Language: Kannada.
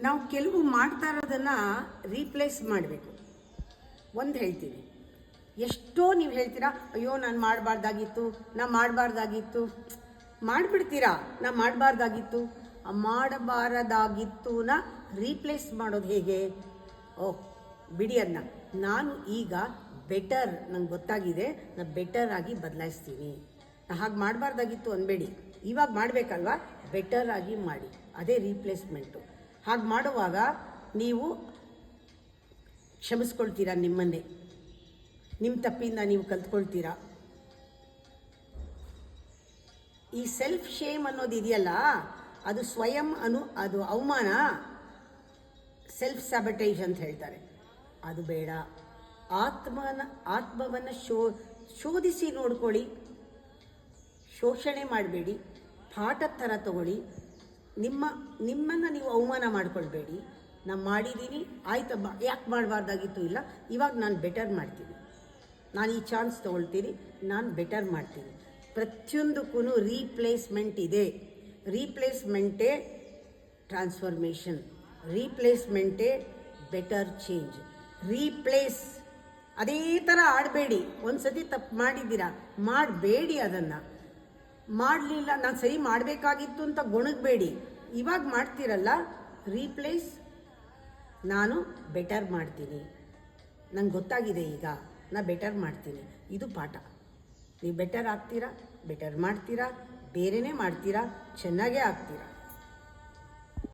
ನಾವು ಕೆಲವು ಮಾಡ್ತಾ ಇರೋದನ್ನು ರೀಪ್ಲೇಸ್ ಮಾಡಬೇಕು. ಒಂದು ಹೇಳ್ತೀನಿ, ಎಷ್ಟೋ ನೀವು ಹೇಳ್ತೀರಾ, ಅಯ್ಯೋ ನಾನು ಮಾಡಬಾರ್ದಾಗಿತ್ತು, ಮಾಡಿಬಿಡ್ತೀರಾ. ಮಾಡಬಾರದಾಗಿತ್ತುನ ರೀಪ್ಲೇಸ್ ಮಾಡೋದು ಹೇಗೆ? ಓಹ್ ಬಿಡಿ ಅದನ್ನ, ನಾನು ಈಗ ಬೆಟರ್, ನಂಗೆ ಗೊತ್ತಾಗಿದೆ, ನಾನು ಬೆಟರ್ ಆಗಿ ಬದಲಾಯಿಸ್ತೀನಿ. ನಾನು ಹಾಗೆ ಮಾಡಬಾರ್ದಾಗಿತ್ತು ಅನ್ಬೇಡಿ, ಇವಾಗ ಮಾಡಬೇಕಲ್ವಾ, ಬೆಟರ್ ಆಗಿ ಮಾಡಿ. ಅದೇ ರೀಪ್ಲೇಸ್ಮೆಂಟು. ಹಾಗೆ ಮಾಡುವಾಗ ನೀವು ಕ್ಷಮಿಸ್ಕೊಳ್ತೀರಾ ನಿಮ್ಮನ್ನೇ, ನಿಮ್ಮ ತಪ್ಪಿಂದ ನೀವು ಕಲ್ತ್ಕೊಳ್ತೀರಾ. ಈ ಸೆಲ್ಫ್ ಶೇಮ್ ಅನ್ನೋದು ಇದೆಯಲ್ಲ, ಅದು ಸ್ವಯಂ ಅದು ಅವಮಾನ, ಸೆಲ್ಫ್ ಸ್ಯಾಬಟೇಜ್ ಅಂತ ಹೇಳ್ತಾರೆ. ಅದು ಬೇಡ. ಆತ್ಮವನ್ನು ಶೋಧಿಸಿ ನೋಡ್ಕೊಳ್ಳಿ, ಶೋಷಣೆ ಮಾಡಬೇಡಿ, ಪಾಠದ ಥರ ತಗೊಳ್ಳಿ. ನಿಮ್ಮನ್ನು ನೀವು ಅವಮಾನ ಮಾಡ್ಕೊಳ್ಬೇಡಿ. ನಾನು ಮಾಡಿದ್ದೀನಿ, ಆಯ್ತಬ್ಬ, ಯಾಕೆ ಮಾಡಬಾರ್ದಾಗಿತ್ತು, ಇಲ್ಲ ಇವಾಗ ನಾನು ಬೆಟರ್ ಮಾಡ್ತೀನಿ, ನಾನು ಈ ಚಾನ್ಸ್ ತೊಗೊಳ್ತೀನಿ, ನಾನು ಬೆಟರ್ ಮಾಡ್ತೀನಿ. ಪ್ರತಿಯೊಂದಕ್ಕೂ ರೀಪ್ಲೇಸ್ಮೆಂಟ್ ಇದೆ. ರೀಪ್ಲೇಸ್ಮೆಂಟೇ ಟ್ರಾನ್ಸ್ಫಾರ್ಮೇಷನ್, ರೀಪ್ಲೇಸ್ಮೆಂಟೇ ಬೆಟರ್ ಚೇಂಜ್. ರೀಪ್ಲೇಸ್ ಅದೇ ಥರ ಆಡಬೇಡಿ. ಒಂದು ಸತಿ ತಪ್ಪು ಮಾಡಿದ್ದೀರಾ, ಮಾಡಬೇಡಿ. ಅದನ್ನು ಮಾಡಲಿಲ್ಲ, ನಾನು ಸರಿ ಮಾಡಬೇಕಾಗಿತ್ತು ಅಂತ ಗೊಣಗಬೇಡಿ. ಇವಾಗ ಮಾಡ್ತೀರಲ್ಲ, ರೀಪ್ಲೇಸ್, ನಾನು ಬೆಟರ್ ಮಾಡ್ತೀನಿ, ನಂಗೆ ಗೊತ್ತಾಗಿದೆ ಈಗ, ನಾನು ಬೆಟರ್ ಮಾಡ್ತೀನಿ. ಇದು ಪಾಠ. ನೀವು ಬೆಟರ್ ಆಗ್ತೀರಾ, ಬೆಟರ್ ಮಾಡ್ತೀರಾ, ಬೇರೆನೇ ಮಾಡ್ತೀರಾ, ಚೆನ್ನಾಗೇ ಆಗ್ತೀರಾ.